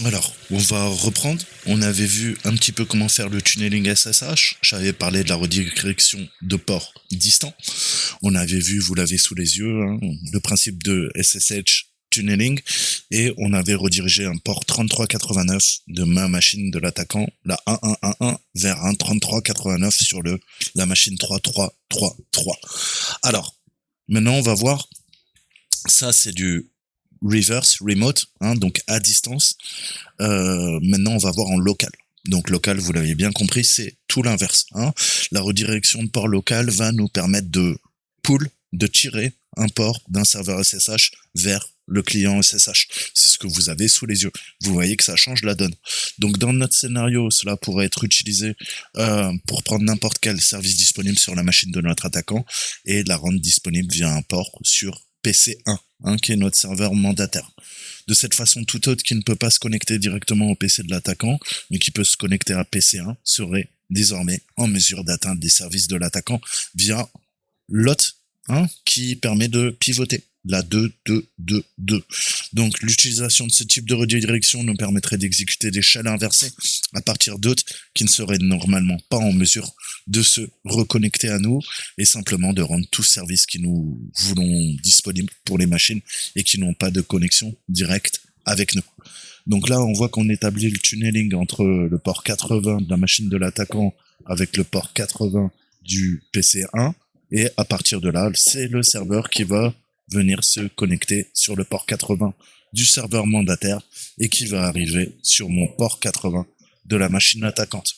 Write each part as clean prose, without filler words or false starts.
Alors, on va reprendre. On avait vu un petit peu comment faire le tunneling SSH. J'avais parlé de la redirection de ports distants. On avait vu, vous l'avez sous les yeux, hein, le principe de SSH tunneling. Et on avait redirigé un port 3389 de ma machine de l'attaquant, la 1111, vers un 3389 sur la machine 3333. Alors, maintenant, on va voir. Ça, c'est du reverse remote, hein, donc à distance. Maintenant, on va voir en local. Donc local, vous l'avez bien compris, c'est tout l'inverse, hein. La redirection de port local va nous permettre de tirer un port d'un serveur SSH vers le client SSH. C'est ce que vous avez sous les yeux. Vous voyez que ça change la donne. Donc dans notre scénario, cela pourrait être utilisé pour prendre n'importe quel service disponible sur la machine de notre attaquant et la rendre disponible via un port sur PC1, hein, qui est notre serveur mandataire. De cette façon, tout autre qui ne peut pas se connecter directement au PC de l'attaquant, mais qui peut se connecter à PC1, serait désormais en mesure d'atteindre des services de l'attaquant via l'hôte, hein, qui permet de pivoter. La 2-2-2-2. Donc l'utilisation de ce type de redirection nous permettrait d'exécuter des shells inversés à partir d'hôtes qui ne seraient normalement pas en mesure de se reconnecter à nous et simplement de rendre tout service qui nous voulons disponible pour les machines et qui n'ont pas de connexion directe avec nous. Donc là, on voit qu'on établit le tunneling entre le port 80 de la machine de l'attaquant avec le port 80 du PC1 et à partir de là, c'est le serveur qui va venir se connecter sur le port 80 du serveur mandataire et qui va arriver sur mon port 80 de la machine attaquante.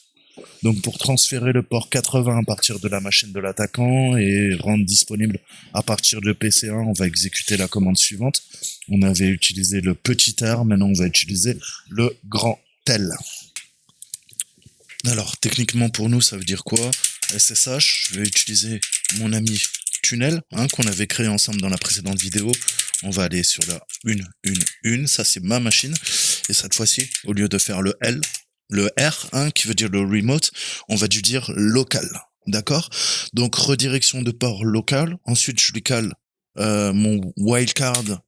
Donc pour transférer le port 80 à partir de la machine de l'attaquant et rendre disponible à partir de PC1, on va exécuter la commande suivante. On avait utilisé le petit R, maintenant on va utiliser le grand L. Alors techniquement pour nous, ça veut dire quoi? SSH, je vais utiliser mon ami tunnel, hein, qu'on avait créé ensemble dans la précédente vidéo. On va aller sur la 1, ça c'est ma machine. Et cette fois-ci, au lieu de faire le L, le R, hein, qui veut dire le remote, on va dû dire local. D'accord? Donc redirection de port local. Ensuite, je lui cale mon wildcard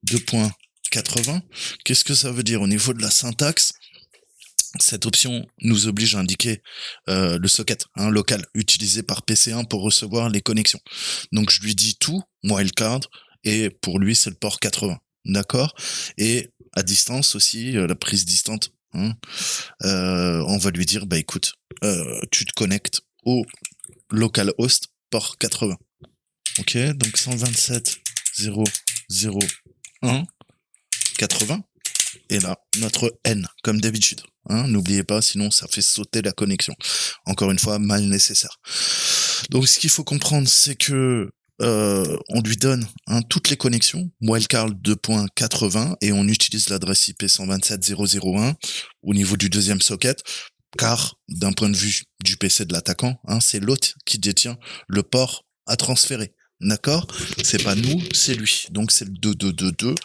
2.80. Qu'est-ce que ça veut dire au niveau de la syntaxe? Cette option nous oblige à indiquer le socket, hein, local, utilisé par PC1 pour recevoir les connexions. Donc je lui dis tout, wildcard, et pour lui c'est le port 80. D'accord? Et à distance aussi, la prise distante, hein, on va lui dire, bah écoute, tu te connectes au localhost port 80. Ok, donc 127.0.0.1 80. Et là, notre N, comme d'habitude. Hein, n'oubliez pas, sinon ça fait sauter la connexion. Encore une fois, mal nécessaire. Donc ce qu'il faut comprendre, c'est que on lui donne, hein, toutes les connexions, wildcard 2.80, et on utilise l'adresse IP 127.0.0.1 au niveau du deuxième socket, car d'un point de vue du PC de l'attaquant, hein, c'est l'hôte qui détient le port à transférer. D'accord? C'est pas nous, c'est lui. Donc c'est le 2222,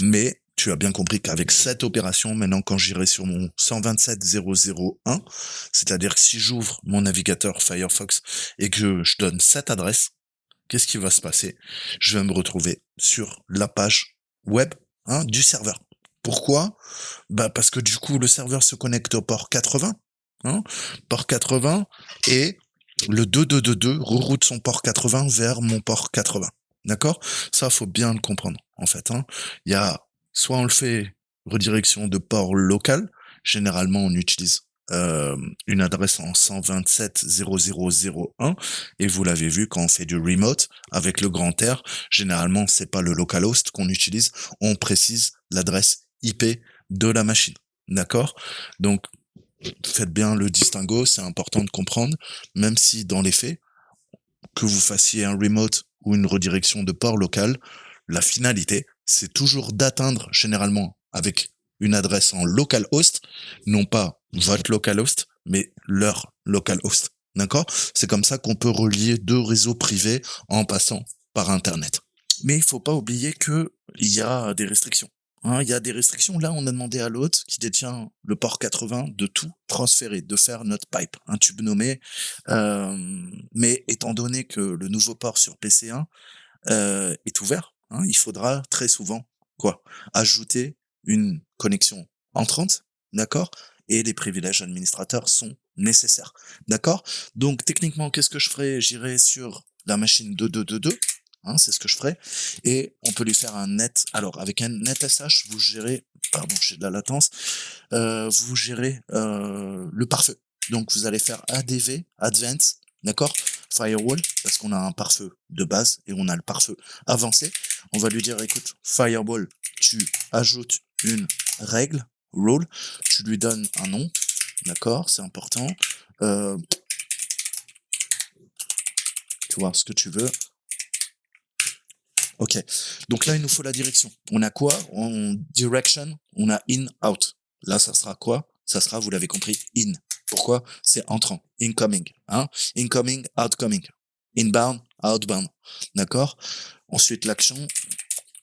mais tu as bien compris qu'avec cette opération, maintenant quand j'irai sur mon 127.0.0.1, c'est-à-dire que si j'ouvre mon navigateur Firefox et que je donne cette adresse, qu'est-ce qui va se passer? Je vais me retrouver sur la page web, hein, du serveur. Pourquoi? Bah parce que du coup le serveur se connecte au port 80, hein, port 80, et le 2222 reroute son port 80 vers mon port 80. D'accord? Ça, faut bien le comprendre, en fait, hein. Il y a, soit on le fait redirection de port local, généralement on utilise une adresse en 127.0.0.0.1, et vous l'avez vu quand on fait du remote avec le grand R, généralement c'est pas le localhost qu'on utilise, on précise l'adresse IP de la machine. D'accord? Donc faites bien le distinguo, c'est important de comprendre, même si dans les faits, que vous fassiez un remote ou une redirection de port local, la finalité, c'est toujours d'atteindre généralement avec une adresse en localhost, non pas votre localhost, mais leur localhost. D'accord? C'est comme ça qu'on peut relier deux réseaux privés en passant par Internet. Mais il faut pas oublier que il y a des restrictions. Hein, il y a des restrictions. Là, on a demandé à l'hôte qui détient le port 80 de tout transférer, de faire notre pipe, un tube nommé. Mais étant donné que le nouveau port sur PC1 est ouvert, hein, il faudra très souvent quoi ajouter une connexion entrantes, d'accord? Et les privilèges administrateurs sont nécessaires, d'accord? Donc techniquement, qu'est-ce que je ferai? J'irai sur la machine 2222, hein, c'est ce que je ferai, et on peut lui faire un net. Alors avec un net SH, vous gérez, pardon, j'ai de la latence, vous gérez le pare-feu. Donc vous allez faire ADV, Advance, d'accord? Firewall, parce qu'on a un pare-feu de base et on a le pare-feu avancé. On va lui dire, écoute, Firewall, tu ajoutes une règle, rule, tu lui donnes un nom, d'accord? C'est important. Euh, tu vois ce que tu veux. Ok. Donc là, il nous faut la direction. On a quoi? En direction, on a in, out. Là, ça sera quoi? Ça sera, vous l'avez compris, in. Pourquoi? C'est entrant. Incoming. Hein? Incoming, outcoming. Inbound, outbound. D'accord? Ensuite, l'action.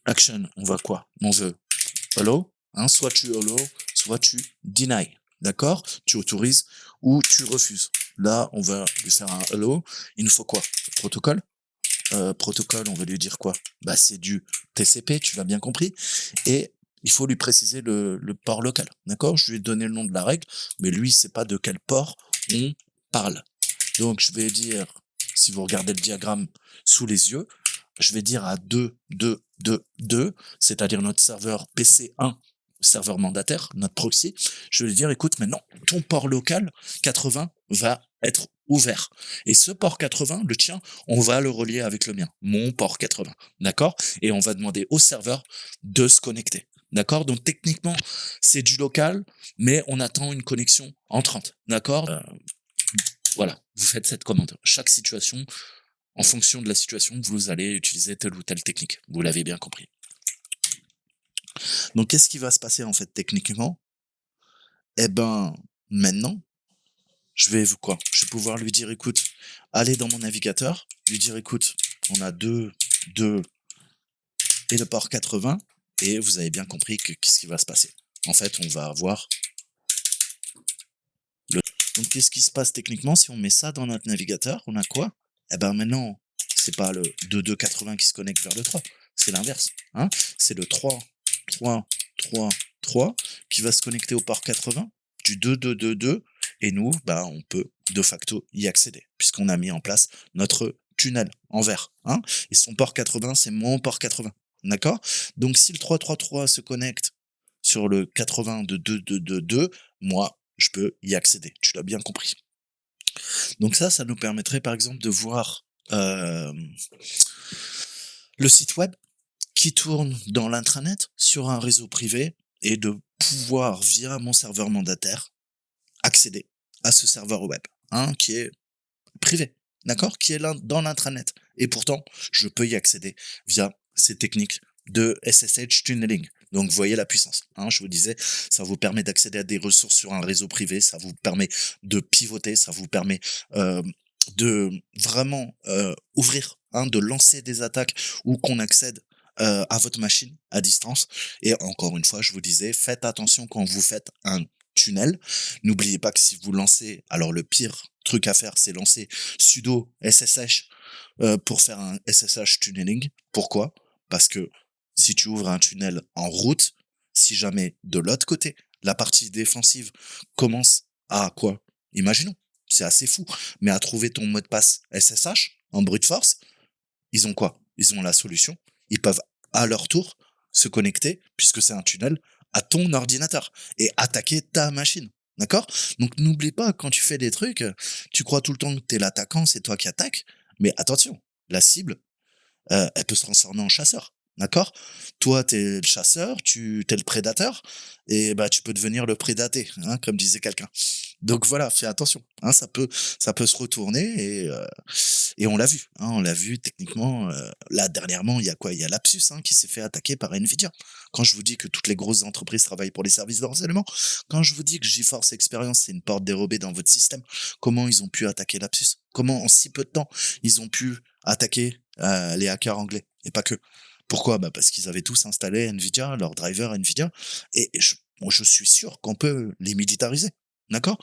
Action, on va quoi? On veut allow. Hein? Soit tu allow, soit tu deny. D'accord? Tu autorises ou tu refuses. Là, on va lui faire un allow. Il nous faut quoi? Protocole. Protocole, on veut lui dire quoi? Bah, c'est du TCP, tu l'as bien compris. Et il faut lui préciser le port local. D'accord? Je lui ai donné le nom de la règle, mais lui, il sait pas de quel port on parle. Donc, je vais dire, si vous regardez le diagramme sous les yeux, je vais dire à 2, 2, 2, 2, c'est-à-dire notre serveur PC1, serveur mandataire, notre proxy, je vais lui dire, écoute, maintenant, ton port local 80 va être ouvert. Et ce port 80, le tien, on va le relier avec le mien, mon port 80. D'accord? Et on va demander au serveur de se connecter. D'accord? Donc techniquement, c'est du local, mais on attend une connexion entrante. D'accord? Voilà, vous faites cette commande. Chaque situation, en fonction de la situation, vous allez utiliser telle ou telle technique. Vous l'avez bien compris. Donc qu'est-ce qui va se passer en fait techniquement? Eh ben, maintenant, je vais quoi? Je vais pouvoir lui dire, écoute, allez dans mon navigateur, lui dire, écoute, on a 2, 2 et le port 80, et vous avez bien compris que qu'est-ce qui va se passer. En fait, on va avoir le... Donc qu'est-ce qui se passe techniquement si on met ça dans notre navigateur? On a quoi? Eh ben maintenant, c'est pas le 2280 qui se connecte vers le 3, c'est l'inverse. Hein, c'est le 3, 3, 3, 3 qui va se connecter au port 80 du 2222, et nous, bah, on peut de facto y accéder, puisqu'on a mis en place notre tunnel en vert. Hein, et son port 80, c'est mon port 80. D'accord? Donc si le 333 se connecte sur le 80 de 2222, moi, je peux y accéder. Tu l'as bien compris. Donc ça nous permettrait par exemple de voir le site web qui tourne dans l'intranet sur un réseau privé et de pouvoir, via mon serveur mandataire, accéder à ce serveur web, hein, qui est privé, d'accord, qui est là dans l'intranet. Et pourtant, je peux y accéder via ces techniques de SSH tunneling. Donc, vous voyez la puissance. Hein, je vous disais, ça vous permet d'accéder à des ressources sur un réseau privé, ça vous permet de pivoter, ça vous permet de vraiment ouvrir, hein, de lancer des attaques ou qu'on accède à votre machine à distance. Et encore une fois, je vous disais, faites attention quand vous faites un tunnel. N'oubliez pas que si vous lancez, alors le pire truc à faire, c'est lancer sudo SSH pour faire un SSH tunneling. Pourquoi? Parce que si tu ouvres un tunnel en route, si jamais de l'autre côté, la partie défensive commence à quoi? Imaginons, c'est assez fou, mais à trouver ton mot de passe SSH en brute force, ils ont quoi? Ils ont la solution. Ils peuvent à leur tour se connecter, puisque c'est un tunnel, à ton ordinateur et attaquer ta machine. D'accord? Donc n'oublie pas, quand tu fais des trucs, tu crois tout le temps que t'es l'attaquant, c'est toi qui attaques, mais attention, la cible, elle peut se transformer en chasseur. D'accord? Toi, t'es le chasseur, t'es le prédateur, et bah tu peux devenir le prédaté, hein, comme disait quelqu'un. Donc voilà, fais attention, hein, ça peut se retourner et on l'a vu, hein, on l'a vu techniquement. Là dernièrement, il y a quoi? Il y a Lapsus, hein, qui s'est fait attaquer par Nvidia. Quand je vous dis que toutes les grosses entreprises travaillent pour les services de renseignement, quand je vous dis que GeForce Experience c'est une porte dérobée dans votre système, comment ils ont pu attaquer Lapsus? Comment en si peu de temps ils ont pu attaquer les hackers anglais et pas que? Pourquoi? Bah parce qu'ils avaient tous installé Nvidia, leur driver Nvidia, et je suis sûr qu'on peut les militariser. D'accord?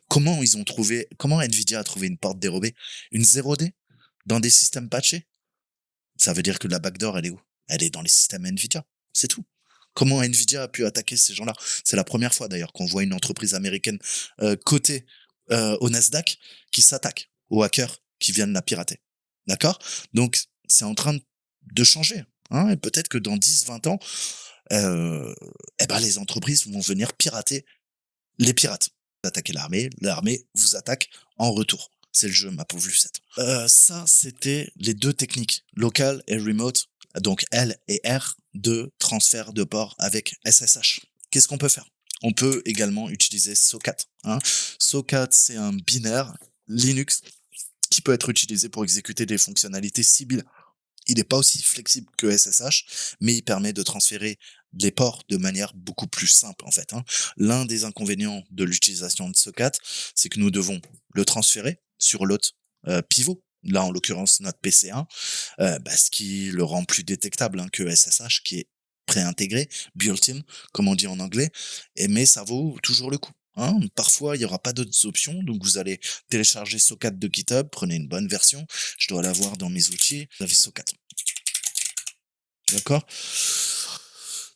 Comment Nvidia a trouvé une porte dérobée? Une 0D dans des systèmes patchés? Ça veut dire que la backdoor, elle est où? Elle est dans les systèmes Nvidia. C'est tout. Comment Nvidia a pu attaquer ces gens-là? C'est la première fois d'ailleurs qu'on voit une entreprise américaine cotée au Nasdaq qui s'attaque aux hackers qui viennent la pirater. D'accord? Donc c'est en train de changer. Hein, et peut-être que dans 10-20 ans, eh ben, les entreprises vont venir pirater les pirates. Vous attaquez l'armée vous attaque en retour. C'est le jeu, ma pauvre Lucette. Ça, c'était les deux techniques, local et remote, donc L et R, de transfert de port avec SSH. Qu'est-ce qu'on peut faire? On peut également utiliser SOCAT. Hein. SOCAT, c'est un binaire Linux qui peut être utilisé pour exécuter des fonctionnalités cibles. Il n'est pas aussi flexible que SSH, mais il permet de transférer les ports de manière beaucoup plus simple, en fait. Hein. L'un des inconvénients de l'utilisation de SOCAT, c'est que nous devons le transférer sur l'autre pivot, là en l'occurrence notre PC1, ce qui le rend plus détectable que SSH, qui est préintégré, built-in, comme on dit en anglais, mais ça vaut toujours le coup. Hein. Parfois, il n'y aura pas d'autres options, donc vous allez télécharger SOCAT de GitHub, prenez une bonne version, je dois l'avoir dans mes outils, vous avez SOCAT. D'accord?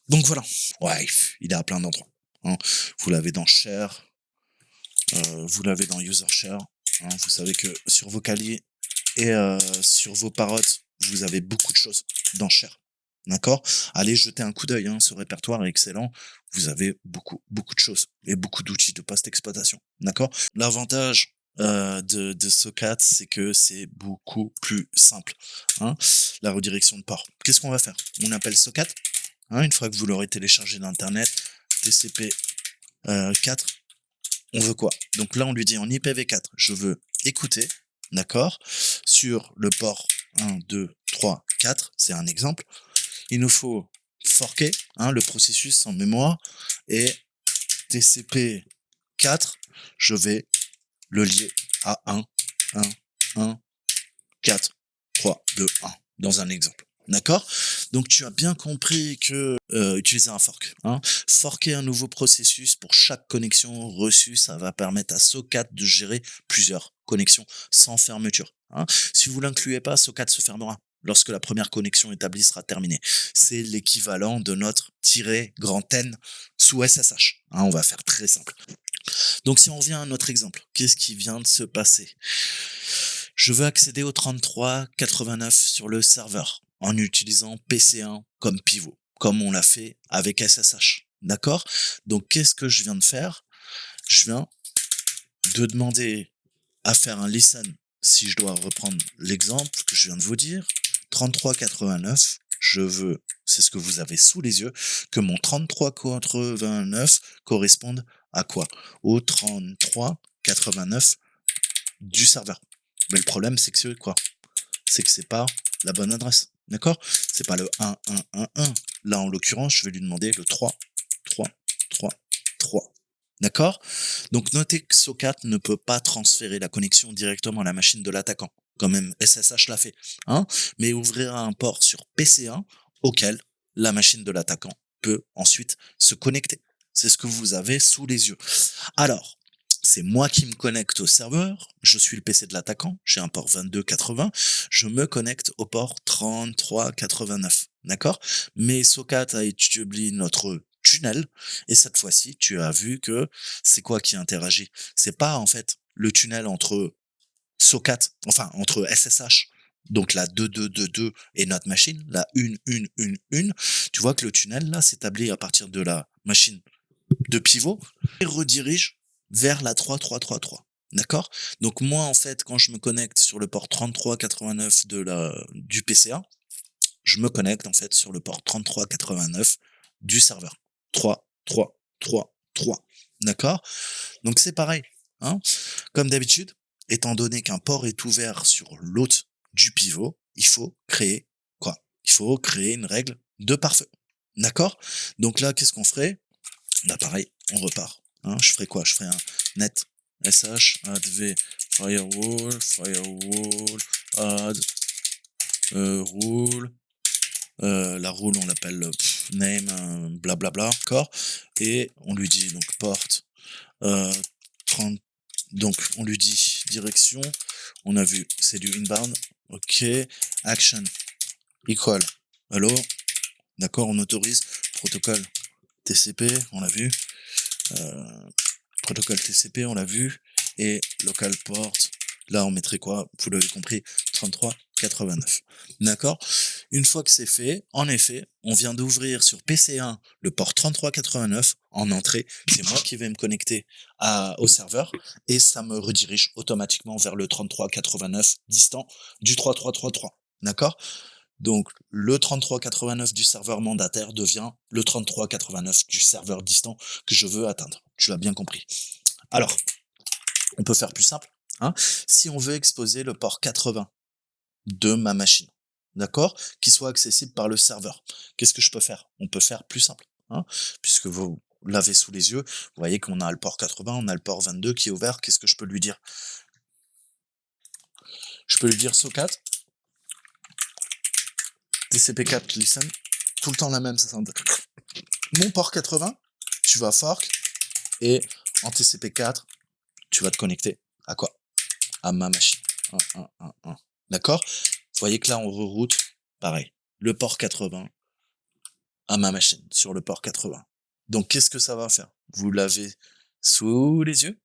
Donc voilà. Ouais, il est à plein d'endroits. Hein. Vous l'avez dans Share, vous l'avez dans User Share. Hein. Vous savez que sur vos Kali et sur vos parottes, vous avez beaucoup de choses dans Share. D'accord? Allez jeter un coup d'œil, hein, ce répertoire est excellent. Vous avez beaucoup de choses et beaucoup d'outils de post-exploitation. D'accord? L'avantage de SOCAT, c'est que c'est beaucoup plus simple. Hein, la redirection de port. Qu'est-ce qu'on va faire? On appelle SOCAT. Hein, une fois que vous l'aurez téléchargé d'internet, TCP 4. On veut quoi? Donc là, on lui dit en IPv4, je veux écouter, d'accord, sur le port 1, 2, 3, 4, c'est un exemple. Il nous faut forker le processus en mémoire et TCP 4, je vais le lier à 1, 1, 1, 4, 3, 2, 1, dans un exemple. D'accord? Donc tu as bien compris que utiliser un fork. Hein. Forker un nouveau processus pour chaque connexion reçue, ça va permettre à SOCAT de gérer plusieurs connexions sans fermeture. Hein. Si vous l'incluez pas, SOCAT se fermera lorsque la première connexion établie sera terminée. C'est l'équivalent de notre grand N sous SSH. Hein, on va faire très simple. Donc si on revient à notre exemple, qu'est-ce qui vient de se passer? Je veux accéder au 3389 sur le serveur en utilisant PC1 comme pivot, comme on l'a fait avec SSH. D'accord? Donc qu'est-ce que je viens de faire? Je viens de demander à faire un listen, si je dois reprendre l'exemple que je viens de vous dire, 3389, je veux, c'est ce que vous avez sous les yeux, que mon 3389 corresponde à quoi? Au 3389 du serveur. Mais le problème, c'est que c'est quoi? C'est que c'est pas la bonne adresse. D'accord? C'est pas le 1111. Là, en l'occurrence, je vais lui demander le 3, 3, 3, 3. D'accord? Donc, notez que SOCAT ne peut pas transférer la connexion directement à la machine de l'attaquant, comme même SSH l'a fait. Hein? Mais ouvrira un port sur PC1 auquel la machine de l'attaquant peut ensuite se connecter. C'est ce que vous avez sous les yeux. Alors, c'est moi qui me connecte au serveur, je suis le PC de l'attaquant, j'ai un port 2280, je me connecte au port 3389, d'accord? Mais SOCAT a établi notre tunnel, et cette fois-ci, tu as vu que c'est quoi qui interagit? C'est pas, en fait, le tunnel entre SOCAT, enfin, entre SSH, donc la 2222 et notre machine, la 1111. Tu vois que le tunnel, là, s'établit à partir de la machine de pivot et redirige vers la 3333. D'accord? Donc moi, en fait, quand je me connecte sur le port 3389 du PCA, je me connecte en fait sur le port 3389 du serveur. 3, 3, 3, 3. D'accord? Donc c'est pareil. Hein. Comme d'habitude, étant donné qu'un port est ouvert sur l'autre du pivot, il faut créer quoi? Il faut créer une règle de pare-feu. D'accord? Donc là, qu'est-ce qu'on ferait? Là, pareil, on repart. Hein, je ferai quoi? Je ferai un net sh add firewall add rule. La rule, on l'appelle name, blablabla, d'accord? Et on lui dit donc porte 30. Donc on lui dit direction. On a vu, c'est du inbound. Ok. Action equal. Hello. D'accord, on autorise protocole TCP, on l'a vu. Protocole TCP, on l'a vu. Et local port, là, on mettrait quoi? Vous l'avez compris, 3389. D'accord? Une fois que c'est fait, en effet, on vient d'ouvrir sur PC1 le port 3389 en entrée. C'est moi qui vais me connecter au serveur et ça me redirige automatiquement vers le 3389 distant du 3333. D'accord? Donc, le 3389 du serveur mandataire devient le 3389 du serveur distant que je veux atteindre. Tu l'as bien compris. Alors, on peut faire plus simple. Hein, si on veut exposer le port 80 de ma machine, d'accord, qui soit accessible par le serveur, qu'est-ce que je peux faire? On peut faire plus simple. Hein, puisque vous l'avez sous les yeux, vous voyez qu'on a le port 80, on a le port 22 qui est ouvert. Qu'est-ce que je peux lui dire? Je peux lui dire SOCAT, TCP4 listen, tout le temps la même, ça s'entend. Mon port 80, tu vas fork, et en TCP4, tu vas te connecter à quoi? À ma machine. D'accord? Vous voyez que là, on reroute, pareil, le port 80 à ma machine, sur le port 80. Donc, qu'est-ce que ça va faire? Vous l'avez sous les yeux.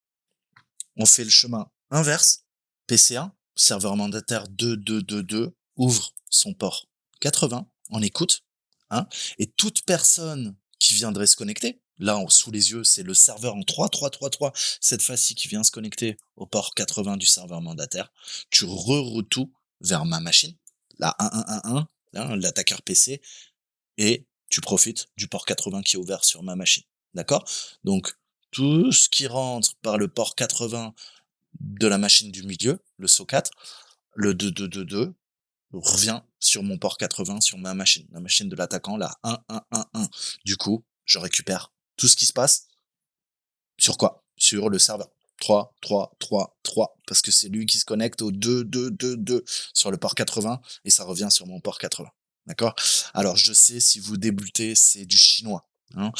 On fait le chemin inverse. PC1, serveur mandataire 2222, ouvre son port 80, on écoute, hein, et toute personne qui viendrait se connecter, là, sous les yeux, c'est le serveur en 3333, cette fois-ci qui vient se connecter au port 80 du serveur mandataire, tu reroutes tout vers ma machine, la 1111, hein, l'attaqueur PC, et tu profites du port 80 qui est ouvert sur ma machine. D'accord? Donc, tout ce qui rentre par le port 80 de la machine du milieu, le SOCAT, le 2222, revient sur mon port 80, sur ma machine, la machine de l'attaquant, la 1111. Du coup, je récupère tout ce qui se passe sur quoi? Sur le serveur. 3, 3, 3, 3, parce que c'est lui qui se connecte au 2, 2, 2, 2 sur le port 80 et ça revient sur mon port 80. D'accord? Alors, je sais, si vous débutez, c'est du chinois. Hein,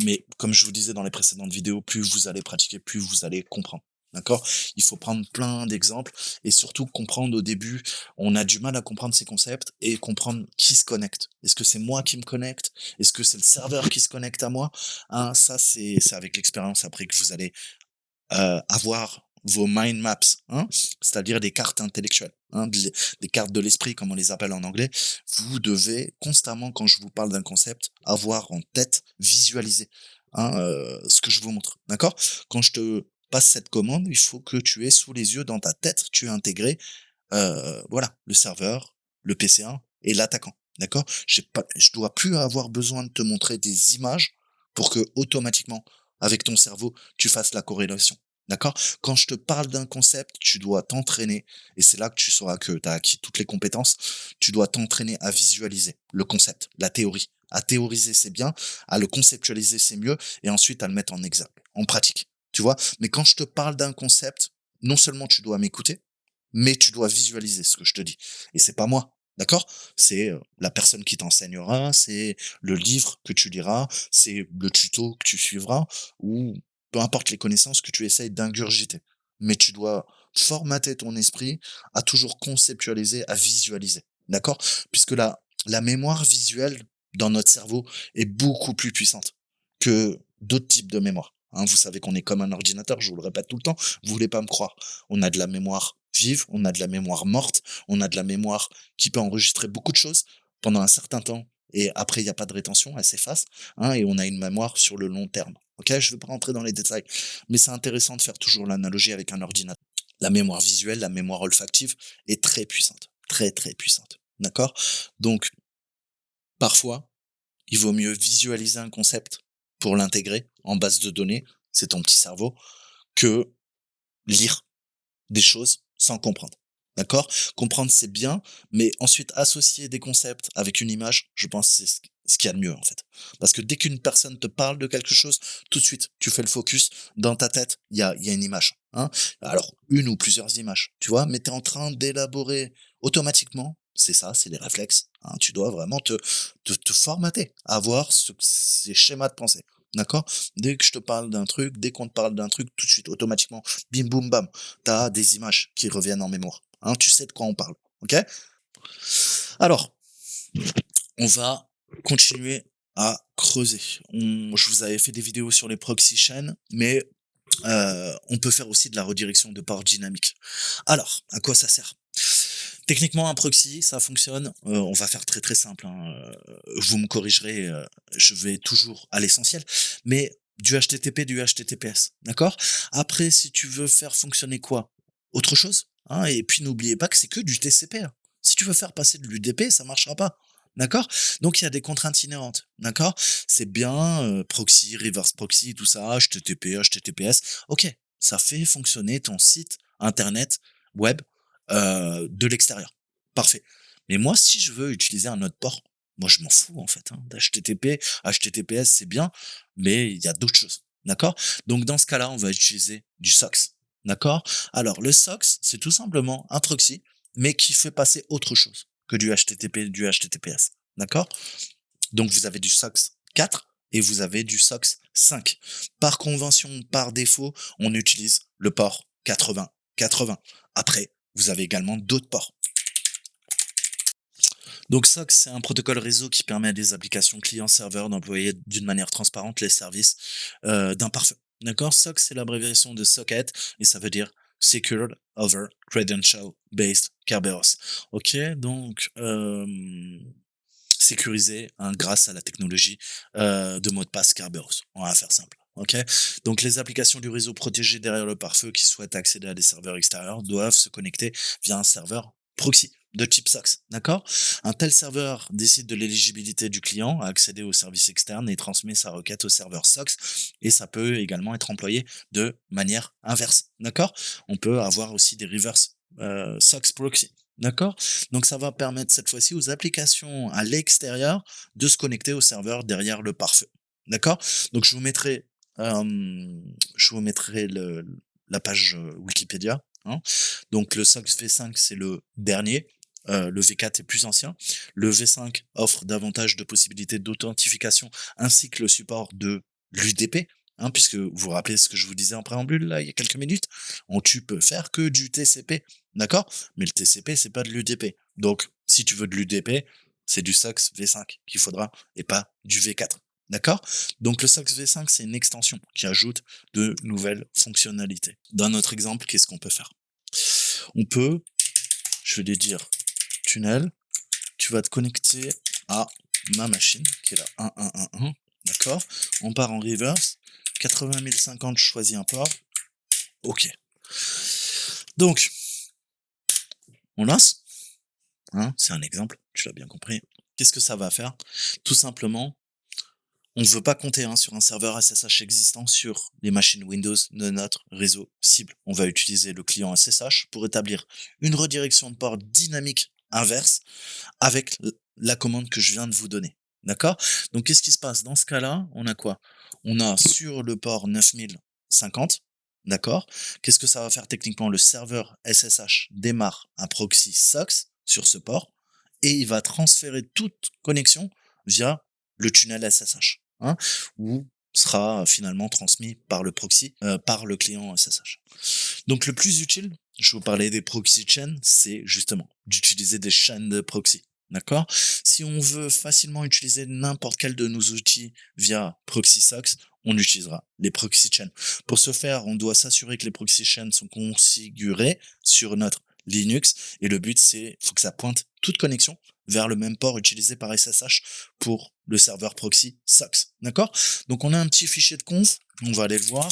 mais comme je vous disais dans les précédentes vidéos, plus vous allez pratiquer, plus vous allez comprendre. D'accord? Il faut prendre plein d'exemples et surtout comprendre au début. On a du mal à comprendre ces concepts et comprendre qui se connecte. Est-ce que c'est moi qui me connecte? Est-ce que c'est le serveur qui se connecte à moi? Hein, ça, c'est avec l'expérience après que vous allez avoir vos mind maps, hein, c'est-à-dire des cartes intellectuelles, hein, des cartes de l'esprit, comme on les appelle en anglais. Vous devez constamment, quand je vous parle d'un concept, avoir en tête, visualiser, hein, ce que je vous montre. D'accord? Quand je te passe cette commande, il faut que tu aies sous les yeux, dans ta tête, tu aies intégré, voilà, le serveur, le PC1 et l'attaquant. D'accord? Je dois plus avoir besoin de te montrer des images pour que automatiquement, avec ton cerveau, tu fasses la corrélation. D'accord? Quand je te parle d'un concept, tu dois t'entraîner, et c'est là que tu sauras que tu as acquis toutes les compétences, tu dois t'entraîner à visualiser le concept, la théorie. À théoriser, c'est bien, à le conceptualiser, c'est mieux, et ensuite à le mettre en exergue, en pratique. Tu vois? Mais quand je te parle d'un concept, non seulement tu dois m'écouter, mais tu dois visualiser ce que je te dis. Et c'est pas moi, d'accord? C'est la personne qui t'enseignera, c'est le livre que tu liras, c'est le tuto que tu suivras, ou peu importe les connaissances que tu essayes d'ingurgiter. Mais tu dois formater ton esprit à toujours conceptualiser, à visualiser, d'accord? Puisque la mémoire visuelle dans notre cerveau est beaucoup plus puissante que d'autres types de mémoire. Hein, vous savez qu'on est comme un ordinateur, je vous le répète tout le temps, vous voulez pas me croire. On a de la mémoire vive, on a de la mémoire morte, on a de la mémoire qui peut enregistrer beaucoup de choses pendant un certain temps et après il n'y a pas de rétention, elle s'efface, hein, et on a une mémoire sur le long terme. Ok, je ne vais pas rentrer dans les détails, mais c'est intéressant de faire toujours l'analogie avec un ordinateur. La mémoire visuelle, la mémoire olfactive est très puissante, très très puissante. D'accord? Donc parfois, il vaut mieux visualiser un concept pour l'intégrer en base de données, c'est ton petit cerveau, que lire des choses sans comprendre. D'accord? Comprendre, c'est bien, mais ensuite associer des concepts avec une image, je pense que c'est ce qu'il y a de mieux, en fait. Parce que dès qu'une personne te parle de quelque chose, tout de suite, tu fais le focus. Dans ta tête, il y a une image. Hein, alors, une ou plusieurs images, tu vois, mais tu es en train d'élaborer automatiquement. C'est ça, c'est les réflexes. Hein, tu dois vraiment te formater, avoir ces schémas de pensée. D'accord? Dès que je te parle d'un truc, dès qu'on te parle d'un truc, tout de suite, automatiquement, bim, boum, bam, tu as des images qui reviennent en mémoire. Hein, tu sais de quoi on parle. Ok? Alors, on va continuer à creuser. Je vous avais fait des vidéos sur les proxy chains, mais on peut faire aussi de la redirection de port dynamique. Alors, à quoi ça sert? Techniquement, un proxy, ça fonctionne. On va faire très très simple, hein. Vous me corrigerez, je vais toujours à l'essentiel, mais du HTTP, du HTTPS, d'accord? Après, si tu veux faire fonctionner quoi? Autre chose, hein, et puis n'oubliez pas que c'est que du TCP, hein. Si tu veux faire passer de l'UDP, ça marchera pas, d'accord? Donc il y a des contraintes inhérentes, d'accord? C'est bien, proxy, reverse proxy, tout ça, HTTP, HTTPS. OK, ça fait fonctionner ton site internet web, de l'extérieur. Parfait. Mais moi, si je veux utiliser un autre port, moi je m'en fous en fait, hein, d'HTTP, HTTPS c'est bien, mais il y a d'autres choses, d'accord? Donc dans ce cas-là, on va utiliser du SOX, d'accord? Alors le SOX, c'est tout simplement un proxy, mais qui fait passer autre chose que du HTTP, du HTTPS, d'accord? Donc vous avez du SOX 4 et vous avez du SOX 5. Par convention, par défaut, on utilise le port 80-80. Après, vous avez également d'autres ports. Donc SOX, c'est un protocole réseau qui permet à des applications client-serveur d'employer d'une manière transparente les services d'un pare-feu. D'accord? SOX, c'est l'abréviation de socket et ça veut dire Secured Over Credential Based Kerberos. Ok, donc sécurisé, hein, grâce à la technologie de mot de passe Kerberos. On va faire simple. Ok, donc les applications du réseau protégé derrière le pare-feu qui souhaitent accéder à des serveurs extérieurs doivent se connecter via un serveur proxy de type SOX, d'accord? Un tel serveur décide de l'éligibilité du client à accéder au service externe et transmet sa requête au serveur SOX, et ça peut également être employé de manière inverse, d'accord? On peut avoir aussi des reverse SOX proxy, d'accord? Donc ça va permettre cette fois-ci aux applications à l'extérieur de se connecter au serveur derrière le pare-feu, d'accord? Donc je vous mettrai la page Wikipédia, hein. Donc le SOX V5, c'est le dernier. Le V4 est plus ancien. Le V5 offre davantage de possibilités d'authentification ainsi que le support de l'UDP, hein, puisque vous vous rappelez ce que je vous disais en préambule là il y a quelques minutes. Tu peux faire que du TCP, d'accord? Mais le TCP c'est pas de l'UDP. Donc si tu veux de l'UDP, c'est du SOX V5 qu'il faudra et pas du V4. D'accord? Donc le SOX V5, c'est une extension qui ajoute de nouvelles fonctionnalités. Dans notre exemple, qu'est-ce qu'on peut faire? On peut, je vais lui dire, tunnel, tu vas te connecter à ma machine, qui est la 1111, d'accord? On part en reverse, 80 050, je choisis un port, ok. Donc, on lance, hein, c'est un exemple, tu l'as bien compris. Qu'est-ce que ça va faire? Tout simplement, on ne veut pas compter, hein, sur un serveur SSH existant sur les machines Windows de notre réseau cible. On va utiliser le client SSH pour établir une redirection de port dynamique inverse avec la commande que je viens de vous donner. D'accord? Donc, qu'est-ce qui se passe? Dans ce cas-là, on a quoi? On a sur le port 9050, d'accord? Qu'est-ce que ça va faire techniquement? Le serveur SSH démarre un proxy SOX sur ce port et il va transférer toute connexion via le tunnel SSH, hein, où sera finalement transmis par le proxy, par le client SSH. Donc le plus utile, je vous parlais des proxy chains, c'est justement d'utiliser des chaînes de proxy. D'accord? Si on veut facilement utiliser n'importe quel de nos outils via proxy SOX, on utilisera les proxy chains. Pour ce faire, on doit s'assurer que les proxy chains sont configurés sur notre Linux et le but c'est faut que ça pointe toute connexion vers le même port utilisé par SSH pour le serveur proxy SOX. D'accord? Donc on a un petit fichier de conf, on va aller le voir.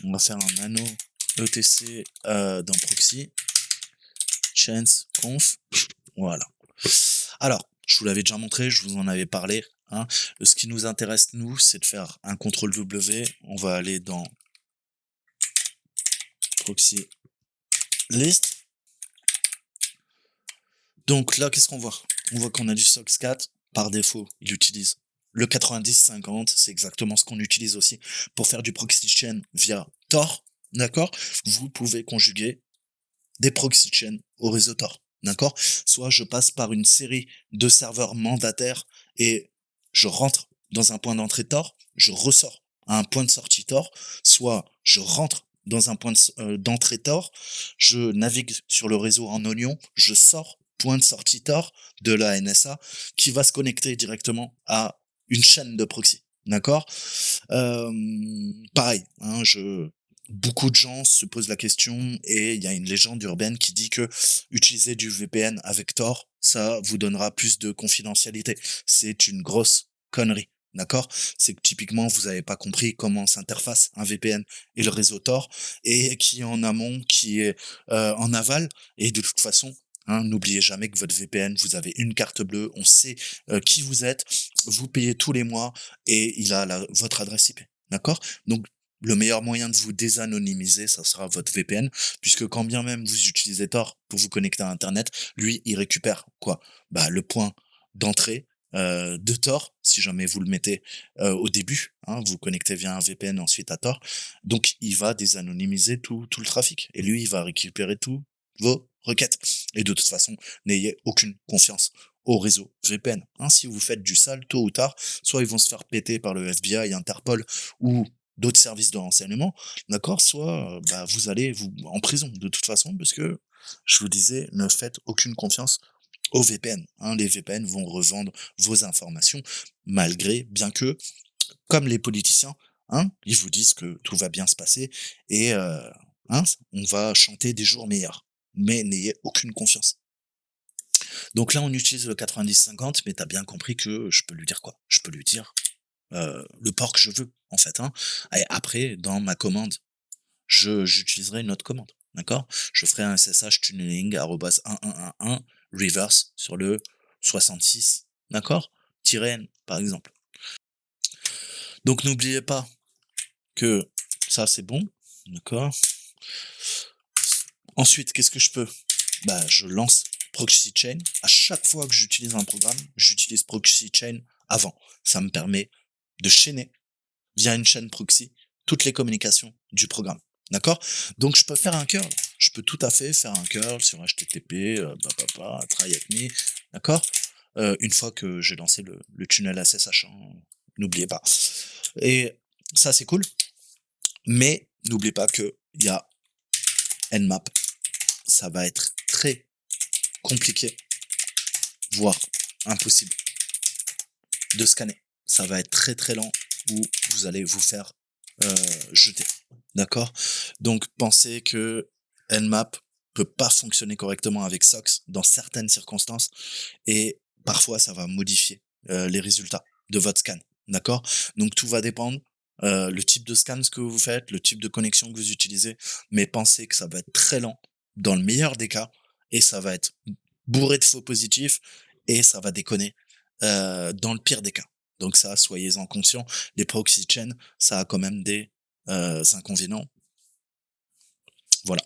On va faire un nano etc dans proxy chains conf, voilà. Alors je vous l'avais déjà montré, je vous en avais parlé, hein. Ce qui nous intéresse nous, c'est de faire un CTRL W. On va aller dans proxy list. Donc là, qu'est-ce qu'on voit? On voit qu'on a du SOX 4. Par défaut, il utilise le 9050. C'est exactement ce qu'on utilise aussi pour faire du proxy chain via Tor. D'accord? Vous pouvez conjuguer des proxy chains au réseau Tor. D'accord? Soit je passe par une série de serveurs mandataires et je rentre dans un point d'entrée Tor, je ressors à un point de sortie Tor, soit je rentre dans un point d'entrée Tor, je navigue sur le réseau en oignon, je sors point de sortie Tor de la NSA qui va se connecter directement à une chaîne de proxy. D'accord. Pareil, hein, beaucoup de gens se posent la question et il y a une légende urbaine qui dit que utiliser du VPN avec Tor, ça vous donnera plus de confidentialité. C'est une grosse connerie. D'accord? C'est que typiquement, vous n'avez pas compris comment s'interface un VPN et le réseau Tor, et qui est en amont, qui est en aval. Et de toute façon, hein, n'oubliez jamais que votre VPN, vous avez une carte bleue, on sait qui vous êtes, vous payez tous les mois et il a votre adresse IP. D'accord? Donc, le meilleur moyen de vous désanonymiser, ça sera votre VPN, puisque quand bien même vous utilisez Tor pour vous connecter à Internet, lui, il récupère quoi? Bah, le point d'entrée de Tor, si jamais vous le mettez au début, hein, vous connectez via un VPN ensuite à Tor, donc il va désanonymiser tout le trafic, et lui, il va récupérer tous vos requêtes. Et de toute façon, n'ayez aucune confiance au réseau VPN. Hein, si vous faites du sale, tôt ou tard, soit ils vont se faire péter par le FBI, Interpol ou d'autres services de renseignement, d'accord, soit bah, vous allez en prison de toute façon, parce que je vous disais, ne faites aucune confiance aux VPN. Hein. Les VPN vont revendre vos informations, bien que, comme les politiciens, hein, ils vous disent que tout va bien se passer et hein, on va chanter des jours meilleurs. Mais n'ayez aucune confiance. Donc là, on utilise le 90-50, mais t'as bien compris que je peux lui dire quoi? Je peux lui dire le port que je veux, en fait. Hein. Et après, dans ma commande, j'utiliserai une autre commande. D'accord? Je ferai un SSH tunneling @1111 reverse sur le 66. D'accord? -n, par exemple. Donc n'oubliez pas que ça, c'est bon. D'accord? Ensuite, qu'est-ce que je peux? Bah, je lance Proxy Chain. À chaque fois que j'utilise un programme, j'utilise Proxy Chain avant. Ça me permet de chaîner via une chaîne proxy toutes les communications du programme. D'accord? Donc, je peux faire un curl. Je peux tout à fait faire un curl sur HTTP, try at me. D'accord? Une fois que j'ai lancé le tunnel SSH. Hein, n'oubliez pas. Et ça, c'est cool. Mais n'oubliez pas qu'il y a Nmap. Ça va être très compliqué, voire impossible de scanner. Ça va être très très lent ou vous allez vous faire jeter. D'accord? Donc pensez que Nmap peut pas fonctionner correctement avec SOX dans certaines circonstances et parfois ça va modifier les résultats de votre scan. D'accord? Donc tout va dépendre le type de scan que vous faites, le type de connexion que vous utilisez, mais pensez que ça va être très lent dans le meilleur des cas et ça va être bourré de faux positifs et ça va déconner dans le pire des cas. Donc ça, soyez-en conscients. Les proxy chains, ça a quand même des inconvénients. Voilà.